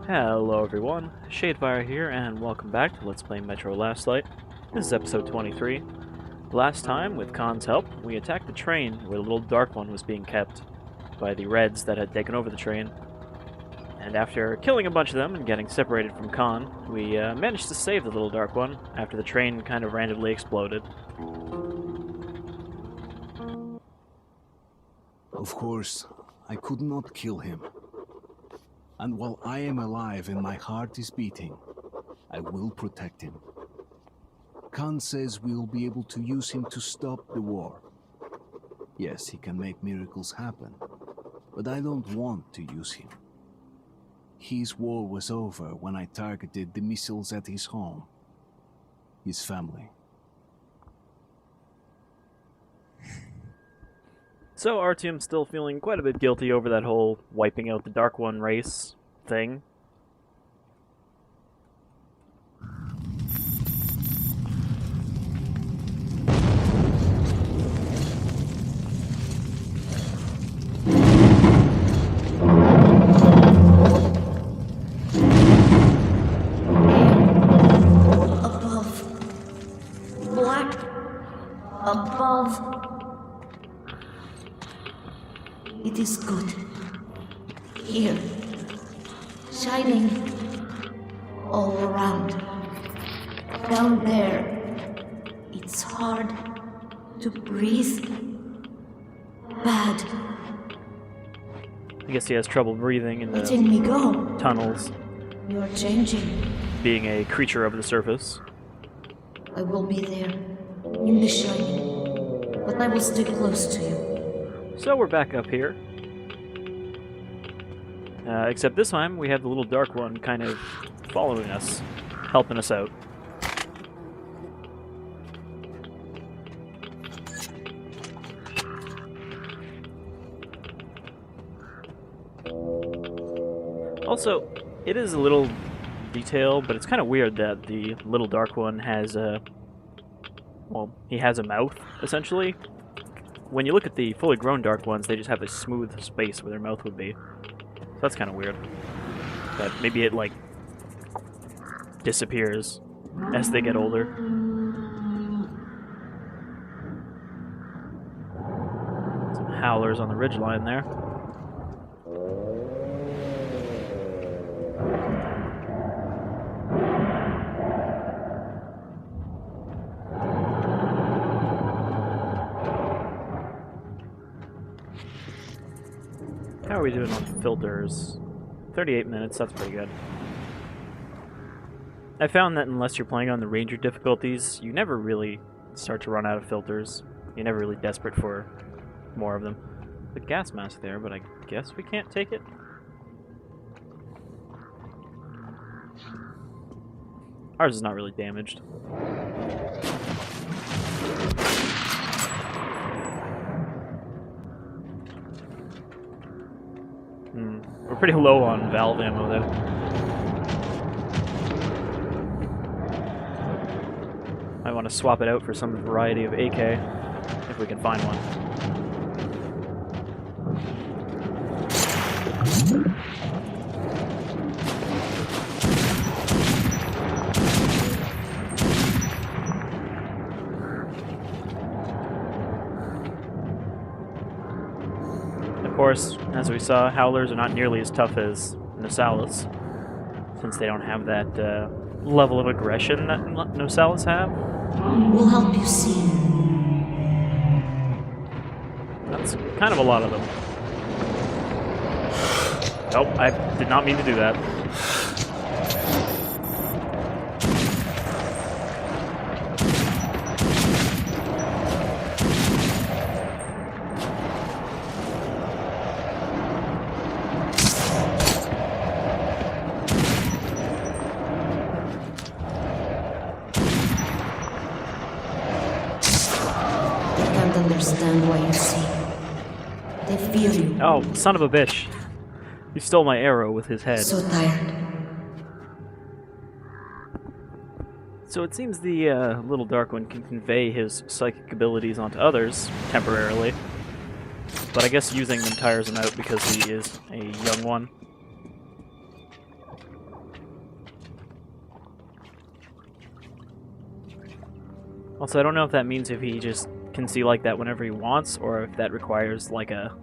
Hello everyone, Shadefire here, and welcome back to Let's Play Metro Last Light. This is episode 23. Last time, with Khan's help, we attacked the train where the little dark one was being kept by the Reds that had taken over the train. And after killing a bunch of them and getting separated from Khan, we managed to save the little dark one after the train kind of randomly exploded. Of course, I could not kill him. And while I am alive and my heart is beating, I will protect him. Khan says we'll be able to use him to stop the war. Yes, he can make miracles happen, but I don't want to use him. His war was over when I targeted the missiles at his home, his family. So Artyom's still feeling quite a bit guilty over that whole wiping out the Dark One race thing. Above. Black. Above. It is good. Here. Shining. All around. Down there. It's hard to breathe. Bad. I guess he has trouble breathing in Letting me go. tunnels, You're changing. being a creature of the surface. I will be there. In the shining. But I will stay close to you. So we're back up here. Except this time we have the little dark one kind of following us, helping us out. Also, it is a little detail, but it's kind of weird that the little dark one has a... well, he has a mouth, essentially. When you look at the fully grown dark ones, they just have a smooth space where their mouth would be. So that's kind of weird. But maybe it, like, disappears as they get older. Some howlers on the ridgeline there. How are we doing on filters? 38 minutes, that's pretty good. I found that unless you're playing on the Ranger difficulties, you never really start to run out of filters. You're never really desperate for more of them. The gas mask there, but I guess we can't take it? Ours is not really damaged. We're pretty low on valve ammo, though. I want to swap it out for some variety of AK, if we can find one. Of course, as we saw, howlers are not nearly as tough as s.t.a.l.k.e.r, since they don't have that level of aggression that s.t.a.l.k.e.r have. We'll help you see. That's kind of a lot of them. Nope, I did not mean to do that. Understand why you see. They fear you. Oh, son of a bitch. He stole my arrow with his head. So tired. So it seems the little dark one can convey his psychic abilities onto others, temporarily. But I guess using them tires him out because he is a young one. Also, I don't know if that means if he just can see like that whenever he wants, or if that requires like a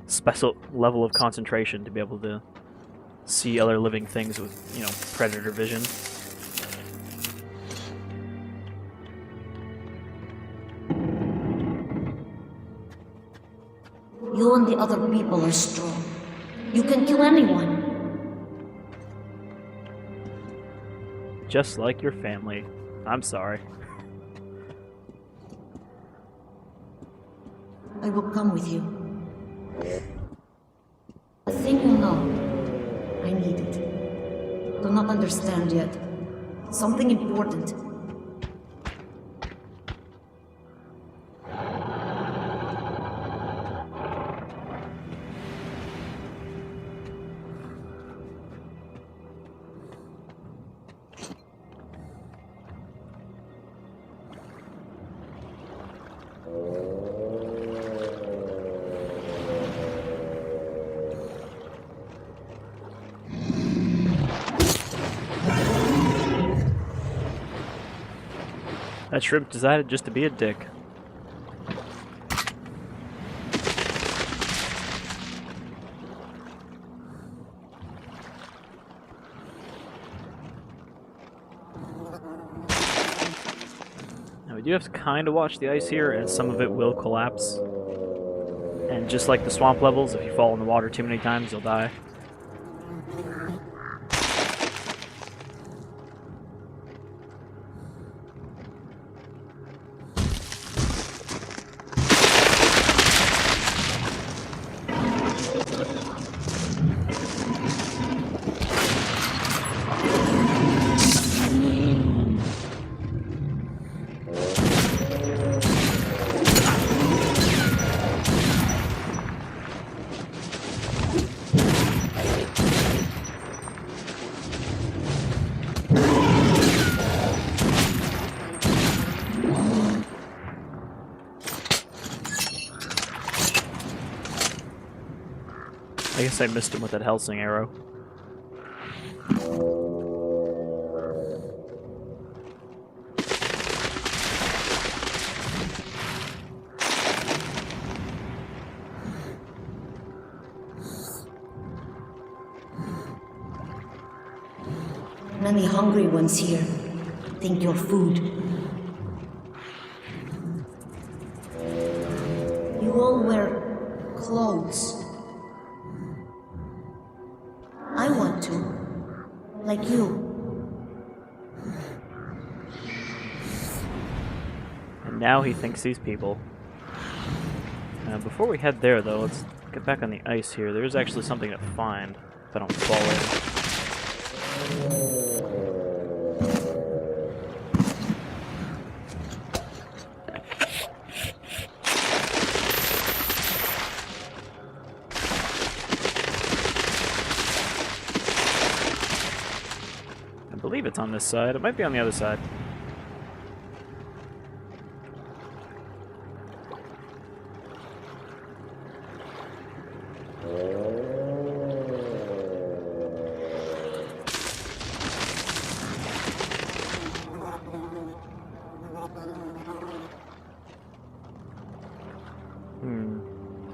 special level of concentration to be able to see other living things with, you know, predator vision. You and the other people are strong. You can kill anyone. Just like your family. I'm sorry. I will come with you. A thing you know. I need it. Do not understand yet. Something important. That shrimp decided just to be a dick. Now we do have to kind of watch the ice here, as some of it will collapse. And just like the swamp levels, if you fall in the water too many times, you'll die. I guess I missed him with that Helsing arrow. Many hungry ones here. Think you're food. You all wear clothes. I want to. Like you. And now he thinks he's people. Before we head there, though, let's get back on the ice here. There's actually something to find if I don't fall in. I believe it's on this side. It might be on the other side.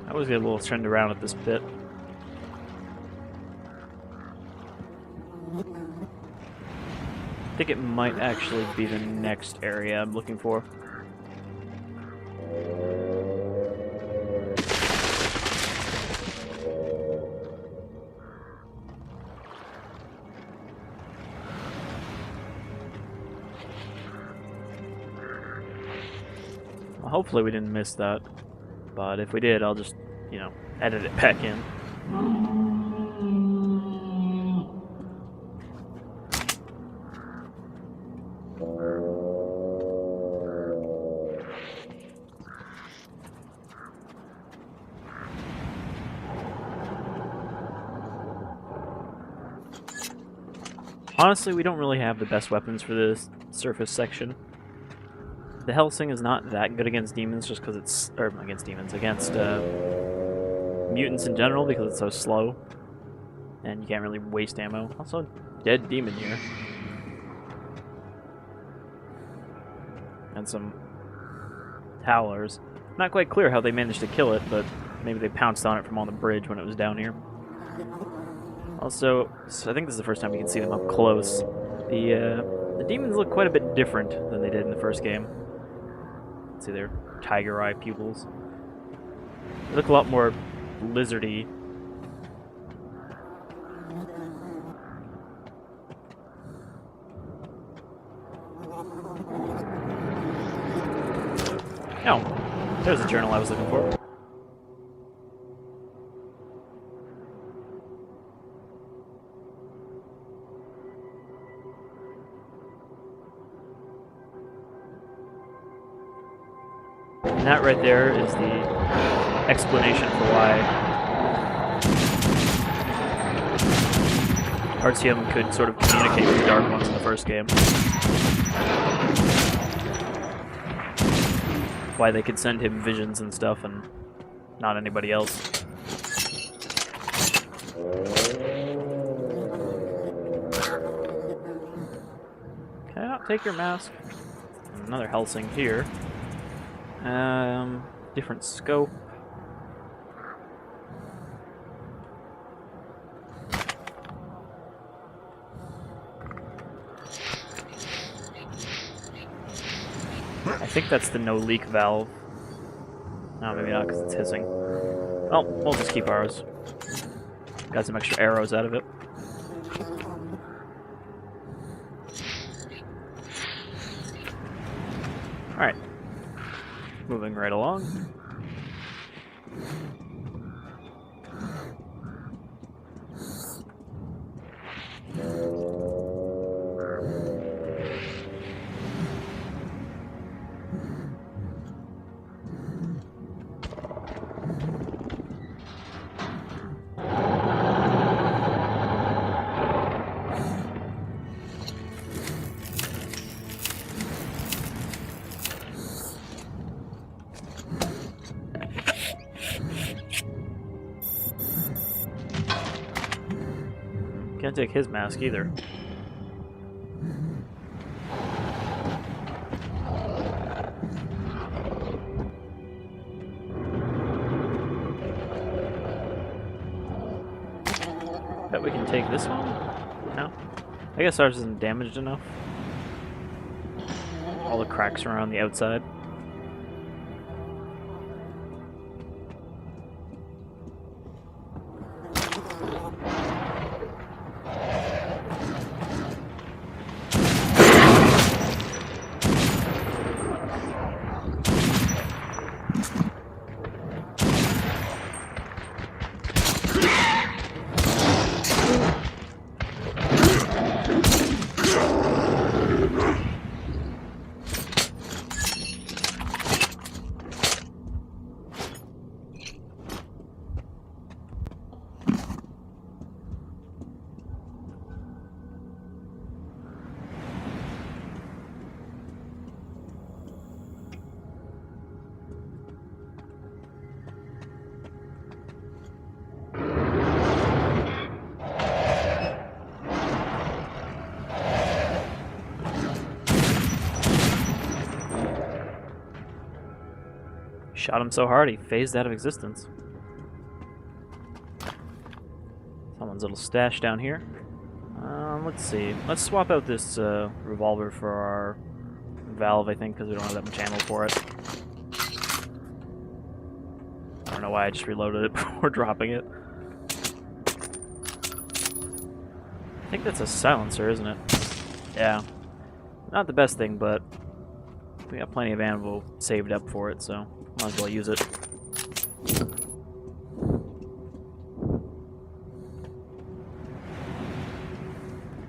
I always get a little turned around at this bit. I think it might actually be the next area I'm looking for. Well, hopefully we didn't miss that, but if we did, I'll just, you know, edit it back in. Honestly, we don't really have the best weapons for this surface section. The Helsing is not that good against demons just because it's... or against demons, against mutants in general because it's so slow. And you can't really waste ammo. Also, dead demon here. and some howlers. Not quite clear how they managed to kill it, but maybe they pounced on it from on the bridge when it was down here. Also, so I think this is the first time you can see them up close. The demons look quite a bit different than they did in the first game. See their tiger eye pupils. They look a lot more lizardy. Oh, there's the journal I was looking for. And that right there is the explanation for why Artyom could sort of communicate with the Dark Ones in the first game. Why they could send him visions and stuff and not anybody else. Can I not take your mask? Another Helsing here. Different scope. I think that's the no leak valve. No, maybe not because it's hissing. Well, we'll just keep ours. Got some extra arrows out of it. Alright. Moving right along. Can't take his mask either. Bet we can take this one? No? I guess ours isn't damaged enough. All the cracks are around the outside. Shot him so hard he phased out of existence. Someone's little stash down here. Let's see. Let's swap out this revolver for our valve, I think, because we don't have that much ammo for it. I don't know why I just reloaded it before dropping it. I think that's a silencer, isn't it? Yeah. Not the best thing, but we got plenty of ammo saved up for it, so might as well use it.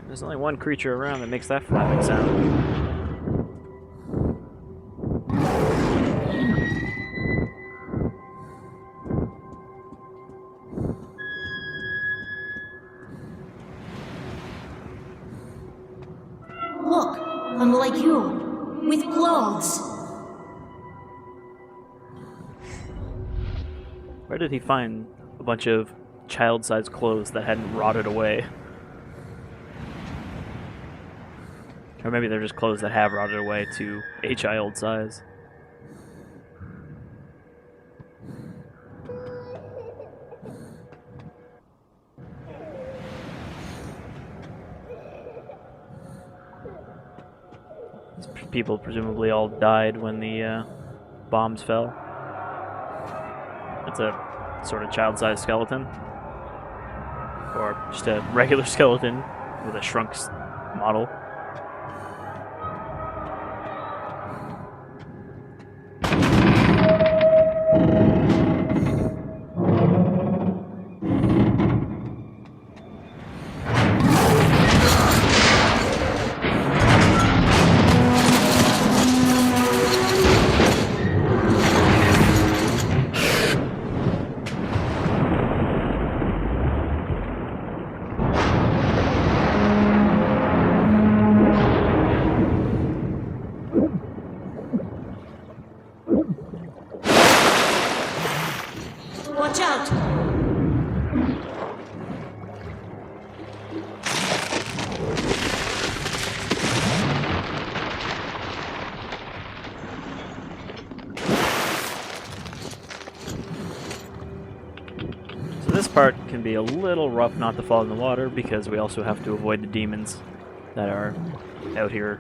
There's only one creature around that makes that flapping sound. Look, I'm like you, with clothes. Where did he find a bunch of child-sized clothes that hadn't rotted away? Trying Or maybe they're just clothes that have rotted away to a child size. These people presumably all died when the bombs fell. That's a sort of child-sized skeleton. Or just a regular skeleton with a shrunk model. Watch out! So this part can be a little rough not to fall in the water because we also have to avoid the demons that are out here.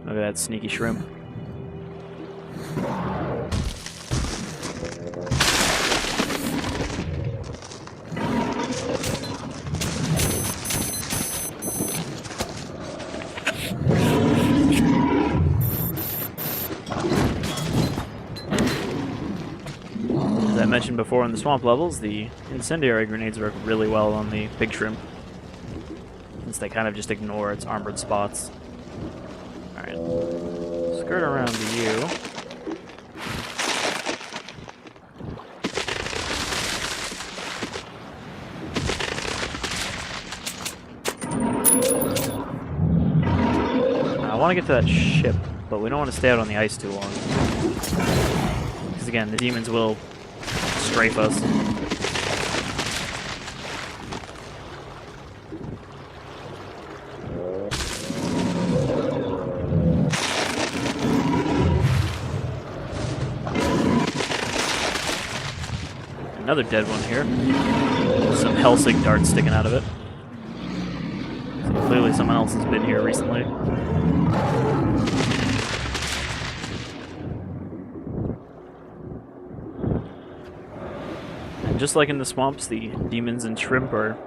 Look at that sneaky shrimp. As I mentioned before in the swamp levels, the incendiary grenades work really well on the big shrimp, since they kind of just ignore its armored spots. Alright, skirt around to you. I want to get to that ship, but we don't want to stay out on the ice too long. Because again, the demons will strafe us. Another dead one here. Some Helsing darts sticking out of it. So clearly someone else has been here recently. And just like in the swamps, the demons and shrimp are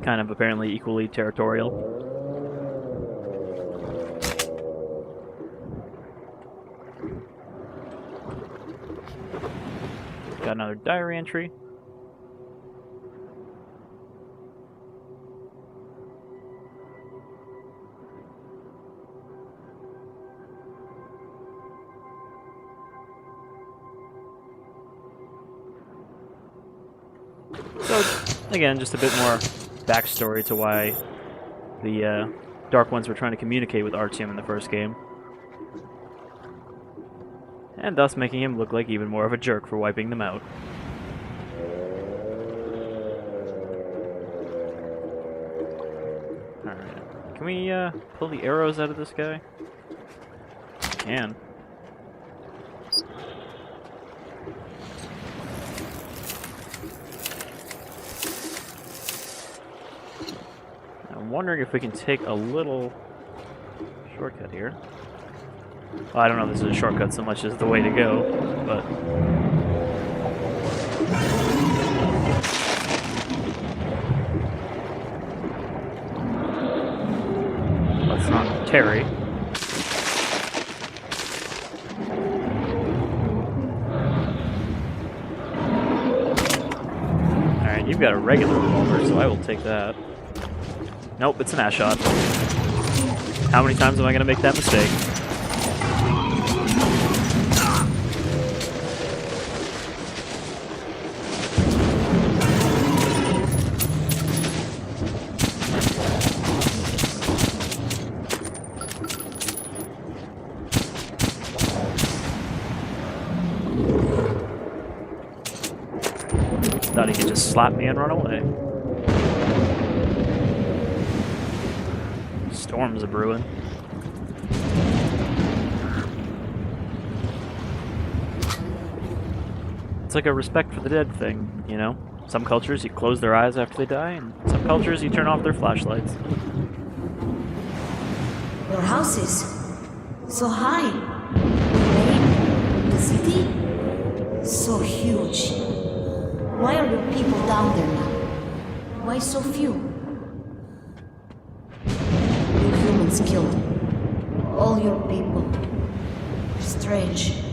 kind of apparently equally territorial. Got another diary entry. So, again, just a bit more backstory to why the Dark Ones were trying to communicate with Artyom in the first game. And thus making him look like even more of a jerk for wiping them out. Alright. Can we pull the arrows out of this guy? We can. I'm wondering if we can take a little shortcut here. Well, I don't know if this is a shortcut so much as the way to go, but... Let's not tarry. Alright, you've got a regular revolver, so I will take that. Nope, it's an ass shot. How many times am I going to make that mistake? Thought he could just slap me and run away. Storms are brewing. It's like a respect for the dead thing, you know? Some cultures you close their eyes after they die, and some cultures you turn off their flashlights. Your houses, so high. Maine, the city, so huge. Why are your people down there now? Why so few? You humans killed all your people. Strange.